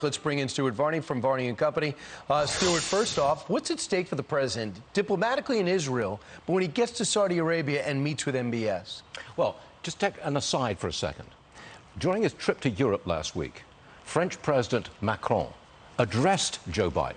Let's bring in Stuart Varney from Varney and Company. Stuart, first off, what's at stake for the president diplomatically in Israel, but when he gets to Saudi Arabia and meets with MBS? Well, just take an aside for a second. During his trip to Europe last week, French President Macron addressed Joe Biden.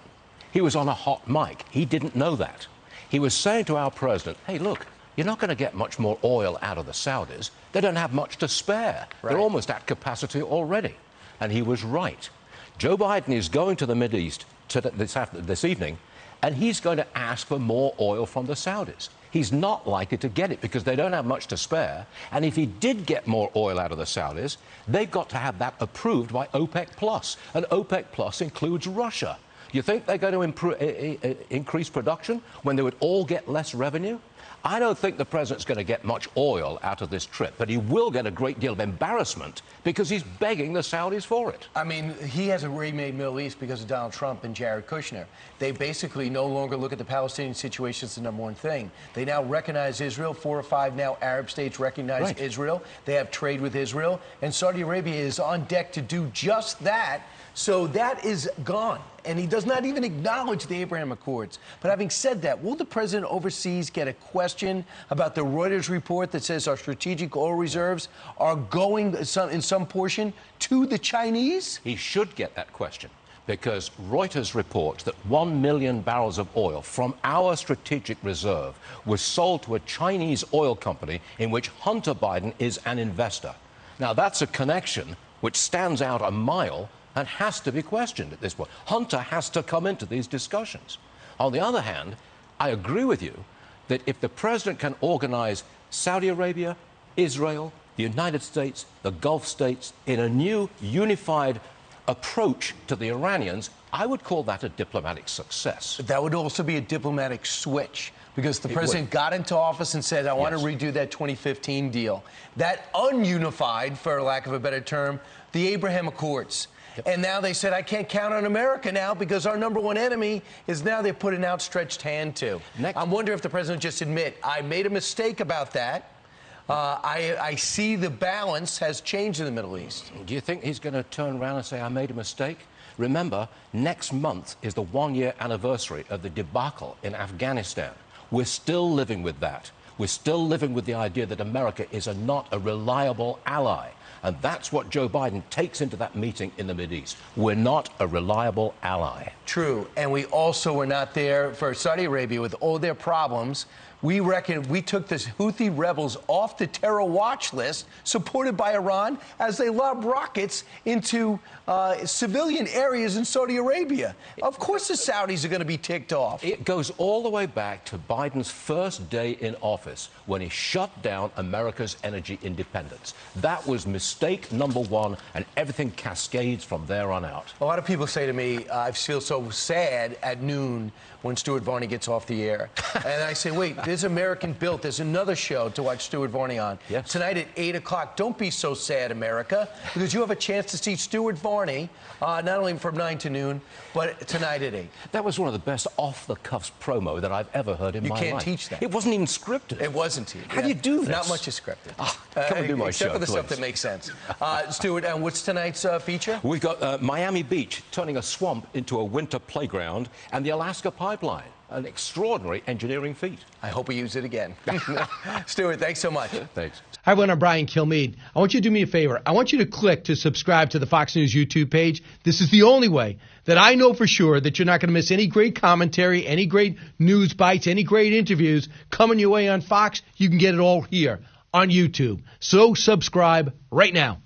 He was on a hot mic. He didn't know that. He was saying to our president, hey, look, you're not going to get much more oil out of the Saudis. They don't have much to spare. Right. They're almost at capacity already. And he was right. Joe Biden is going to the Middle East this evening, and he's going to ask for more oil from the Saudis. He's not likely to get it because they don't have much to spare. And if he did get more oil out of the Saudis, they've got to have that approved by OPEC+. And OPEC+ includes Russia. You think they're going to increase production when they would all get less revenue? I don't think the president's going to get much oil out of this trip, but he will get a great deal of embarrassment because he's begging the Saudis for it. I mean, he has a remade Middle East because of Donald Trump and Jared Kushner. They basically no longer look at the Palestinian situation as the number one thing. They now recognize Israel. 4 or 5 now Arab states recognize Israel. They have trade with Israel. And Saudi Arabia is on deck to do just that. So that is gone. And he does not even acknowledge the Abraham Accords. But having said that, will the president overseas get a question about the Reuters report that says our strategic oil reserves are going in some portion to the Chinese? He should get that question because Reuters reports that 1 million barrels of oil from our strategic reserve was sold to a Chinese oil company in which Hunter Biden is an investor. Now, that's a connection which stands out a mile and has to be questioned at this point. Hunter has to come into these discussions. On the other hand, I agree with you that if the president can organize Saudi Arabia, Israel, the United States, the Gulf states in a new unified approach to the Iranians, I would call that a diplomatic success. But that would also be a diplomatic switch because the president got into office and said, I want to redo that 2015 deal. That ununified, for lack of a better term, the Abraham Accords. Yep. And now they said, I can't count on America now because our number one enemy is now they put an outstretched hand to. I'm wondering if the president just admit, I made a mistake about that. I see the balance has changed in the Middle East. Do you think he's going to turn around and say, I made a mistake? Remember, next month is the 1-year anniversary of the debacle in Afghanistan. We're still living with that. We're still living with the idea that America is not a reliable ally. And that's what Joe Biden takes into that meeting in the Mideast. We're not a reliable ally. True. And we also were not there for Saudi Arabia with all their problems. We reckon we took the Houthi rebels off the terror watch list, supported by Iran, as they lob rockets into civilian areas in Saudi Arabia. Of course the Saudis are going to be ticked off. It goes all the way back to Biden's first day in office when he shut down America's energy independence. That was mistake number one, and everything cascades from there on out. A lot of people say to me, I feel so sad at noon when Stuart Varney gets off the air. And I say, wait, there's American Built. There's another show to watch Stuart Varney on. Yes. Tonight at 8 o'clock. Don't be so sad, America, because you have a chance to see Stuart Varney, not only from 9 to noon, but tonight at 8. That was one of the best off-the-cuffs promo that I've ever heard in my life. You can't teach that. It wasn't even scripted. It wasn't. How do you do this? Not much is scripted. Come and do my except show, for the please. stuff that makes sense. Stuart, and what's tonight's feature? We've got Miami Beach turning a swamp into a winter playground and the Alaska pipeline. An extraordinary engineering feat. I hope we use it again. Stuart, thanks so much. Thanks. Hi, everyone. I'm Brian Kilmeade. I want you to do me a favor. I want you to click to subscribe to the Fox News YouTube page. This is the only way that I know for sure that you're not going to miss any great commentary, any great news bites, any great interviews coming your way on Fox. You can get it all here on YouTube. So subscribe right now.